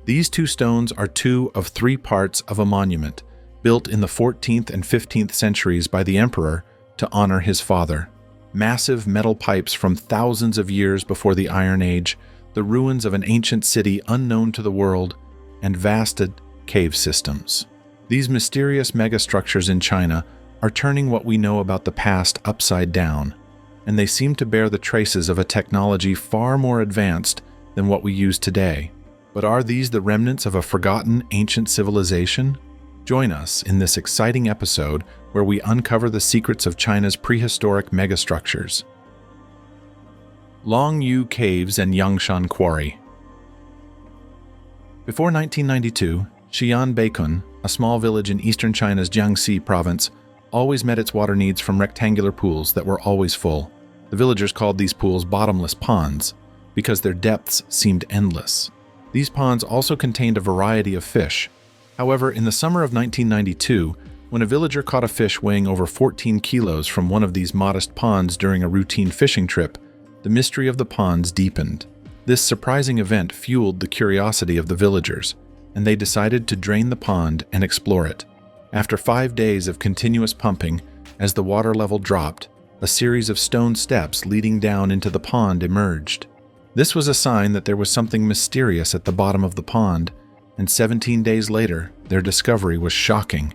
These two stones are two of three parts of a monument, built in the 14th and 15th centuries by the emperor to honor his father. Massive metal pipes from thousands of years before the Iron Age, the ruins of an ancient city unknown to the world, and vast cave systems. These mysterious megastructures in China are turning what we know about the past upside down, and they seem to bear the traces of a technology far more advanced than what we use today. But are these the remnants of a forgotten ancient civilization? Join us in this exciting episode where we uncover the secrets of China's prehistoric megastructures. Longyu Caves and Yangshan Quarry. Before 1992, Xi'an Beikun, a small village in eastern China's Jiangxi province, always met its water needs from rectangular pools that were always full. The villagers called these pools bottomless ponds because their depths seemed endless. These ponds also contained a variety of fish. However, in the summer of 1992, when a villager caught a fish weighing over 14 kilos from one of these modest ponds during a routine fishing trip, the mystery of the ponds deepened. This surprising event fueled the curiosity of the villagers, and they decided to drain the pond and explore it. After 5 days of continuous pumping, as the water level dropped, a series of stone steps leading down into the pond emerged. This was a sign that there was something mysterious at the bottom of the pond, and 17 days later, their discovery was shocking.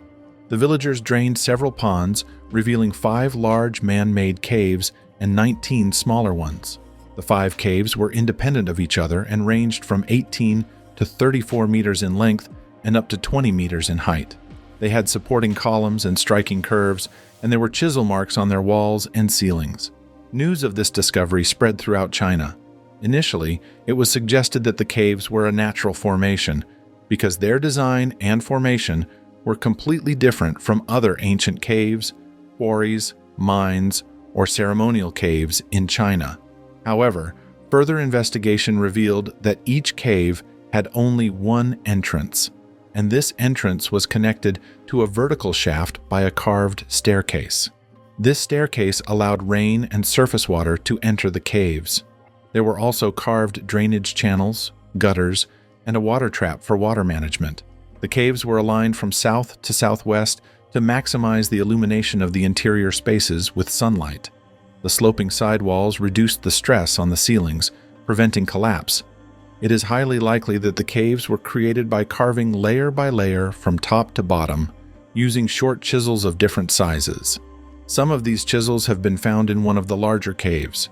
The villagers drained several ponds, revealing 5 large man-made caves and 19 smaller ones. The 5 caves were independent of each other and ranged from 18 to 34 meters in length and up to 20 meters in height. They had supporting columns and striking curves, and there were chisel marks on their walls and ceilings. News of this discovery spread throughout China. Initially, it was suggested that the caves were a natural formation, because their design and formation were completely different from other ancient caves, quarries, mines, or ceremonial caves in China. However, further investigation revealed that each cave had only one entrance, and this entrance was connected to a vertical shaft by a carved staircase. This staircase allowed rain and surface water to enter the caves. There were also carved drainage channels, gutters, and a water trap for water management. The caves were aligned from south to southwest to maximize the illumination of the interior spaces with sunlight. The sloping sidewalls reduced the stress on the ceilings, preventing collapse. It is highly likely that the caves were created by carving layer by layer from top to bottom, using short chisels of different sizes. Some of these chisels have been found in one of the larger caves.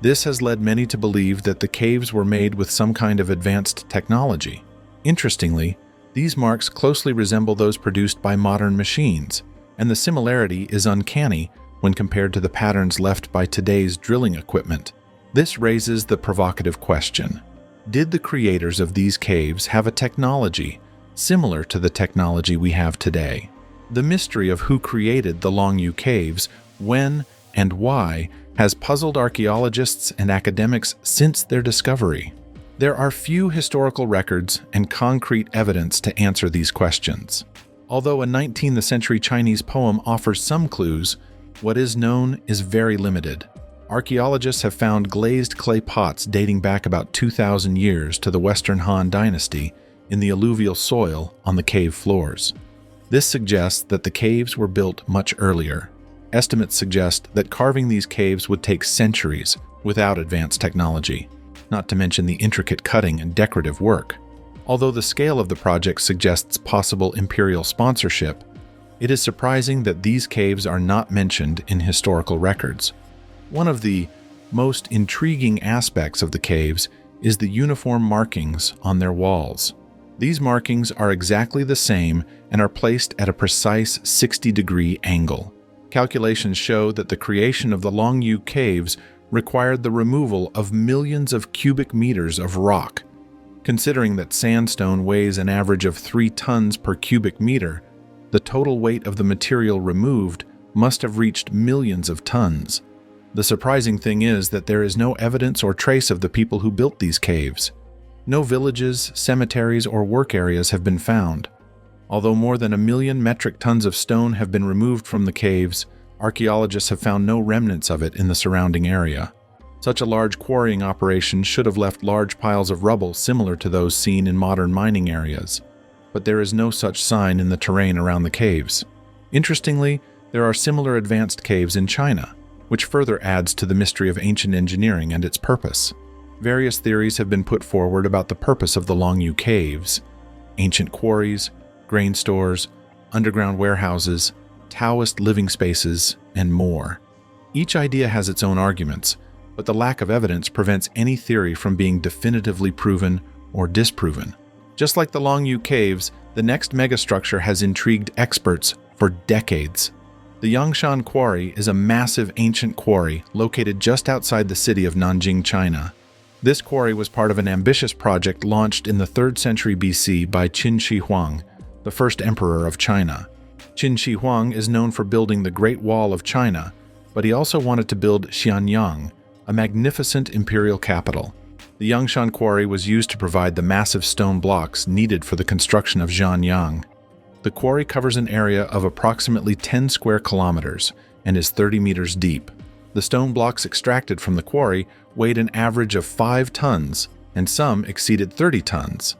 This has led many to believe that the caves were made with some kind of advanced technology. Interestingly, these marks closely resemble those produced by modern machines, and the similarity is uncanny when compared to the patterns left by today's drilling equipment. This raises the provocative question: did the creators of these caves have a technology similar to the technology we have today? The mystery of who created the Longyu Caves, when, and why has puzzled archaeologists and academics since their discovery. There are few historical records and concrete evidence to answer these questions. Although a 19th century Chinese poem offers some clues, what is known is very limited. Archaeologists have found glazed clay pots dating back about 2,000 years to the Western Han Dynasty in the alluvial soil on the cave floors. This suggests that the caves were built much earlier. Estimates suggest that carving these caves would take centuries without advanced technology, not to mention the intricate cutting and decorative work. Although the scale of the project suggests possible imperial sponsorship, it is surprising that these caves are not mentioned in historical records. One of the most intriguing aspects of the caves is the uniform markings on their walls. These markings are exactly the same and are placed at a precise 60-degree angle. Calculations show that the creation of the Longyu Caves required the removal of millions of cubic meters of rock. Considering that sandstone weighs an average of 3 tons per cubic meter, the total weight of the material removed must have reached millions of tons. The surprising thing is that there is no evidence or trace of the people who built these caves. No villages, cemeteries, or work areas have been found. Although more than 1 million metric tons of stone have been removed from the caves, archaeologists have found no remnants of it in the surrounding area. Such a large quarrying operation should have left large piles of rubble similar to those seen in modern mining areas, but there is no such sign in the terrain around the caves. Interestingly, there are similar advanced caves in China, which further adds to the mystery of ancient engineering and its purpose. Various theories have been put forward about the purpose of the Longyu caves: ancient quarries, grain stores, underground warehouses, Taoist living spaces, and more. Each idea has its own arguments, but the lack of evidence prevents any theory from being definitively proven or disproven. Just like the Longyu caves, the next megastructure has intrigued experts for decades. The Yangshan Quarry is a massive ancient quarry located just outside the city of Nanjing, China. This quarry was part of an ambitious project launched in the 3rd century BC by Qin Shi Huang, the first emperor of China. Qin Shi Huang is known for building the Great Wall of China, but he also wanted to build Xianyang, a magnificent imperial capital. The Yangshan Quarry was used to provide the massive stone blocks needed for the construction of Xianyang. The quarry covers an area of approximately 10 square kilometers and is 30 meters deep. The stone blocks extracted from the quarry weighed an average of 5 tons, and some exceeded 30 tons.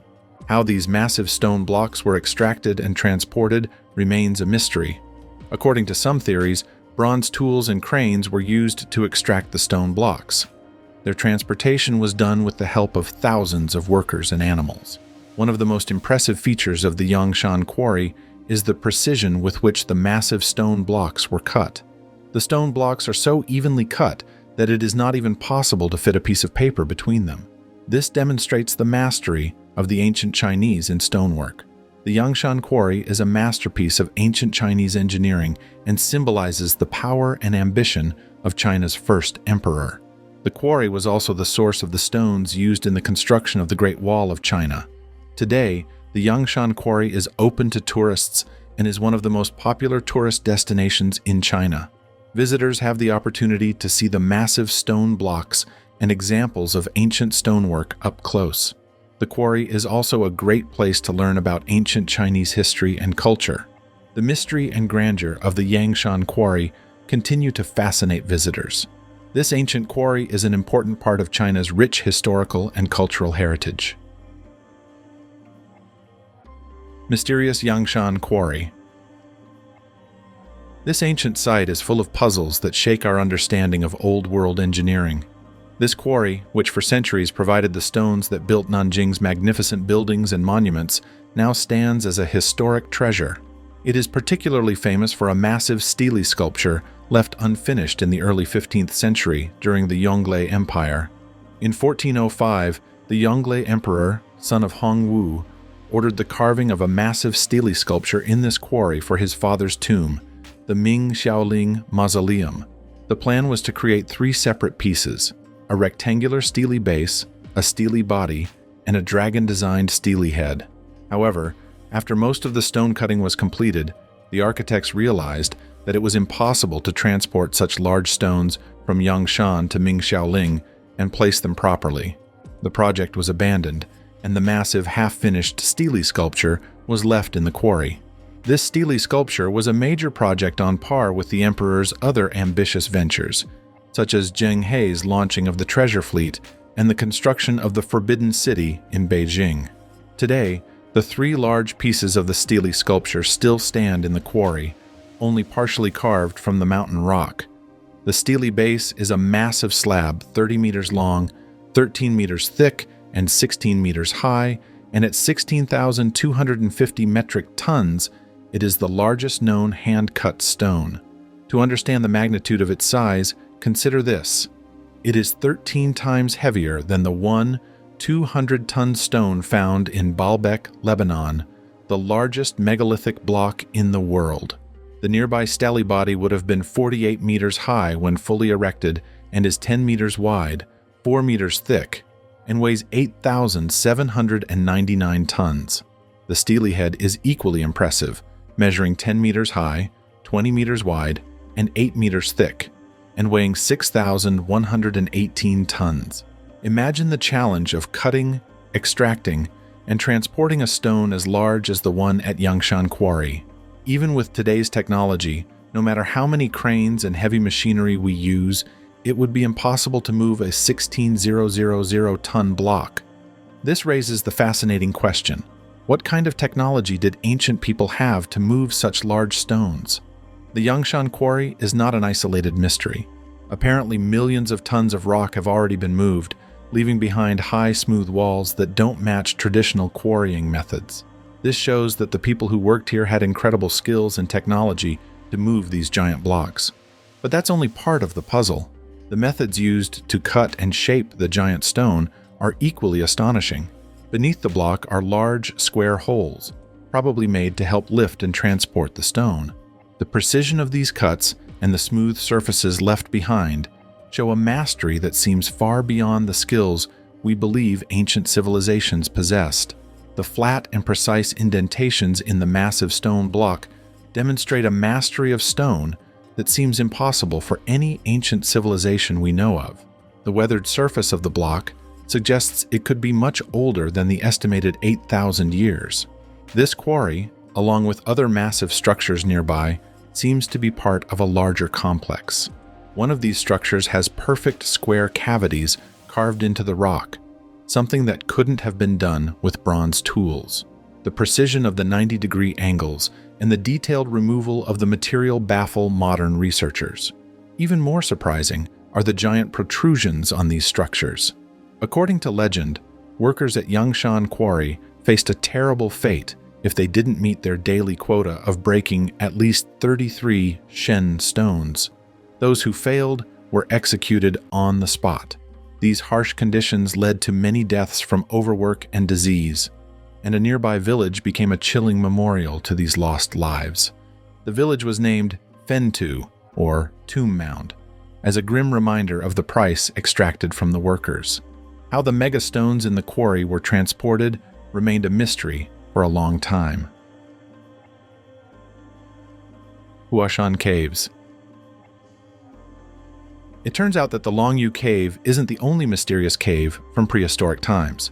How these massive stone blocks were extracted and transported remains a mystery. According to some theories, bronze tools and cranes were used to extract the stone blocks. Their transportation was done with the help of thousands of workers and animals. One of the most impressive features of the Yangshan Quarry is the precision with which the massive stone blocks were cut. The stone blocks are so evenly cut that it is not even possible to fit a piece of paper between them. This demonstrates the mastery of the ancient Chinese in stonework. The Yangshan Quarry is a masterpiece of ancient Chinese engineering and symbolizes the power and ambition of China's first emperor. The quarry was also the source of the stones used in the construction of the Great Wall of China. Today, the Yangshan Quarry is open to tourists and is one of the most popular tourist destinations in China. Visitors have the opportunity to see the massive stone blocks and examples of ancient stonework up close. The quarry is also a great place to learn about ancient Chinese history and culture. The mystery and grandeur of the Yangshan Quarry continue to fascinate visitors. This ancient quarry is an important part of China's rich historical and cultural heritage. Mysterious Yangshan Quarry. This ancient site is full of puzzles that shake our understanding of old-world engineering. This quarry, which for centuries provided the stones that built Nanjing's magnificent buildings and monuments, now stands as a historic treasure. It is particularly famous for a massive stele sculpture left unfinished in the early 15th century during the Yongle Empire. In 1405, the Yongle Emperor, son of Hongwu, ordered the carving of a massive stele sculpture in this quarry for his father's tomb, the Ming Xiaoling Mausoleum. The plan was to create 3 separate pieces: a rectangular stele base, a stele body, and a dragon-designed stele head. However, after most of the stone cutting was completed, the architects realized that it was impossible to transport such large stones from Yangshan to Ming Xiaoling and place them properly. The project was abandoned, and the massive half-finished stele sculpture was left in the quarry. This stele sculpture was a major project on par with the emperor's other ambitious ventures, such as Zheng He's launching of the treasure fleet and the construction of the Forbidden City in Beijing. Today, the 3 large pieces of the stele sculpture still stand in the quarry, only partially carved from the mountain rock. The stele base is a massive slab 30 meters long, 13 meters thick, and 16 meters high, and at 16,250 metric tons, it is the largest known hand-cut stone. To understand the magnitude of its size, consider this. It is 13 times heavier than the 200-ton stone found in Baalbek, Lebanon, the largest megalithic block in the world. The nearby stele body would have been 48 meters high when fully erected and is 10 meters wide, 4 meters thick, and weighs 8,799 tons. The stele head is equally impressive, measuring 10 meters high, 20 meters wide, and 8 meters thick, and weighing 6,118 tons. Imagine the challenge of cutting, extracting, and transporting a stone as large as the one at Yangshan Quarry. Even with today's technology, no matter how many cranes and heavy machinery we use, it would be impossible to move a 16,000-ton block. This raises the fascinating question: what kind of technology did ancient people have to move such large stones? The Yangshan quarry is not an isolated mystery. Apparently, millions of tons of rock have already been moved, leaving behind high, smooth walls that don't match traditional quarrying methods. This shows that the people who worked here had incredible skills and technology to move these giant blocks. But that's only part of the puzzle. The methods used to cut and shape the giant stone are equally astonishing. Beneath the block are large, square holes, probably made to help lift and transport the stone. The precision of these cuts and the smooth surfaces left behind show a mastery that seems far beyond the skills we believe ancient civilizations possessed. The flat and precise indentations in the massive stone block demonstrate a mastery of stone that seems impossible for any ancient civilization we know of. The weathered surface of the block suggests it could be much older than the estimated 8,000 years. This quarry, along with other massive structures nearby, seems to be part of a larger complex. One of these structures has perfect square cavities carved into the rock, something that couldn't have been done with bronze tools. The precision of the 90-degree angles and the detailed removal of the material baffle modern researchers. Even more surprising are the giant protrusions on these structures. According to legend, workers at Yangshan Quarry faced a terrible fate if they didn't meet their daily quota of breaking at least 33 Shen stones. Those who failed were executed on the spot. These harsh conditions led to many deaths from overwork and disease, and a nearby village became a chilling memorial to these lost lives. The village was named Fentu, or Tomb Mound, as a grim reminder of the price extracted from the workers. How the megastones in the quarry were transported remained a mystery for a long time. Huashan Caves. It turns out that the Longyu Cave isn't the only mysterious cave from prehistoric times.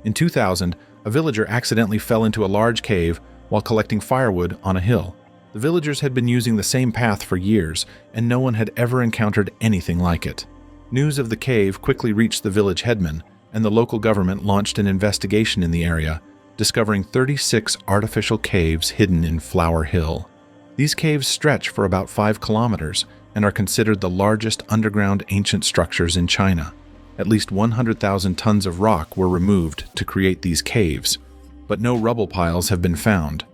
In 2000, a villager accidentally fell into a large cave while collecting firewood on a hill. The villagers had been using the same path for years, and no one had ever encountered anything like it. News of the cave quickly reached the village headman, and the local government launched an investigation in the area, discovering 36 artificial caves hidden in Flower Hill. These caves stretch for about 5 kilometers and are considered the largest underground ancient structures in China. At least 100,000 tons of rock were removed to create these caves, but no rubble piles have been found.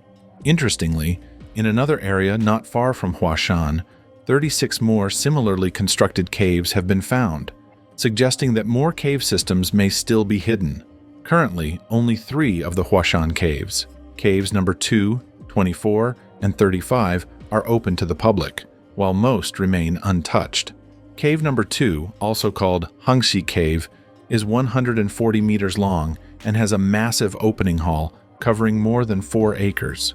Interestingly, in another area not far from Huashan, 36 more similarly constructed caves have been found, suggesting that more cave systems may still be hidden. Currently, only 3 of the Huashan caves, caves number 2, 24, and 35, are open to the public, while most remain untouched. Cave number 2, also called Hangxi Cave, is 140 meters long and has a massive opening hall covering more than 4 acres.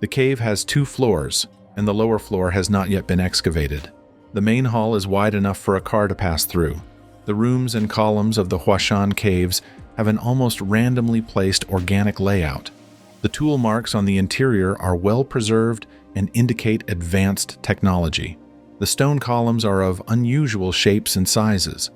The cave has 2 floors, and the lower floor has not yet been excavated. The main hall is wide enough for a car to pass through. The rooms and columns of the Huashan caves have an almost randomly placed organic layout. The tool marks on the interior are well preserved and indicate advanced technology. The stone columns are of unusual shapes and sizes.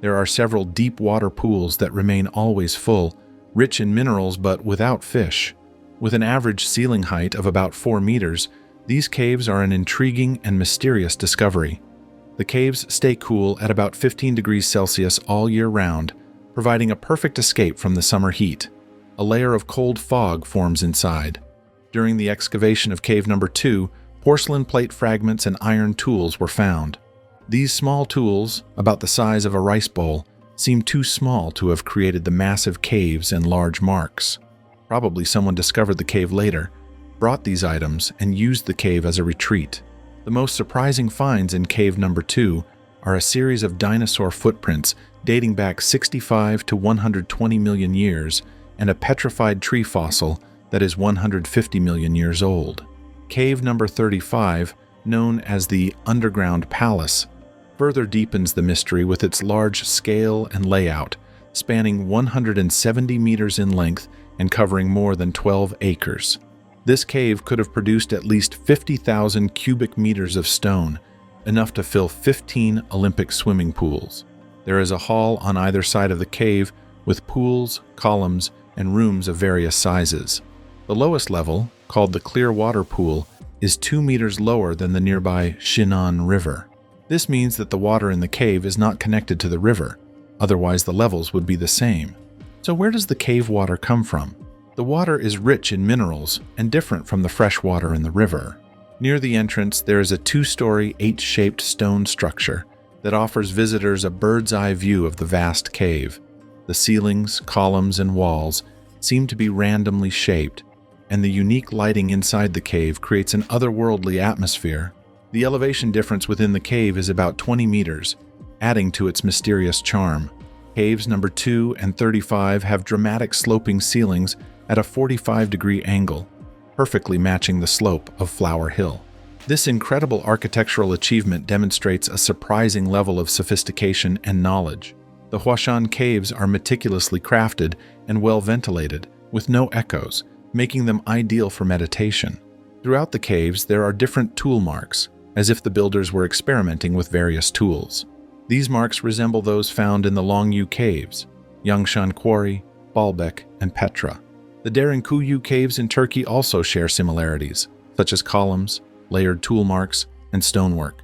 There are several deep water pools that remain always full, rich in minerals but without fish. With an average ceiling height of about 4 meters, these caves are an intriguing and mysterious discovery. The caves stay cool at about 15 degrees Celsius all year round, providing a perfect escape from the summer heat. A layer of cold fog forms inside. During the excavation of cave number 2, porcelain plate fragments and iron tools were found. These small tools, about the size of a rice bowl, seem too small to have created the massive caves and large marks. Probably someone discovered the cave later, brought these items, and used the cave as a retreat. The most surprising finds in cave number 2 are a series of dinosaur footprints dating back 65 to 120 million years and a petrified tree fossil that is 150 million years old. Cave number 35, known as the Underground Palace, further deepens the mystery with its large scale and layout, spanning 170 meters in length and covering more than 12 acres. This cave could have produced at least 50,000 cubic meters of stone, enough to fill 15 Olympic swimming pools. There is a hall on either side of the cave with pools, columns, and rooms of various sizes. The lowest level, called the Clear Water Pool, is 2 meters lower than the nearby Shinan River. This means that the water in the cave is not connected to the river, otherwise the levels would be the same. So where does the cave water come from? The water is rich in minerals and different from the fresh water in the river. Near the entrance, there is a 2-story, H-shaped stone structure that offers visitors a bird's-eye view of the vast cave. The ceilings, columns, and walls seem to be randomly shaped, and the unique lighting inside the cave creates an otherworldly atmosphere. The elevation difference within the cave is about 20 meters, adding to its mysterious charm. Caves number 2 and 35 have dramatic sloping ceilings at a 45-degree angle, perfectly matching the slope of Flower Hill. This incredible architectural achievement demonstrates a surprising level of sophistication and knowledge. The Huashan caves are meticulously crafted and well ventilated, with no echoes, making them ideal for meditation. Throughout the caves, there are different tool marks, as if the builders were experimenting with various tools. These marks resemble those found in the Longyu Caves, Yangshan Quarry, Baalbek, and Petra. The Derinkuyu caves in Turkey also share similarities, such as columns, layered tool marks, and stonework.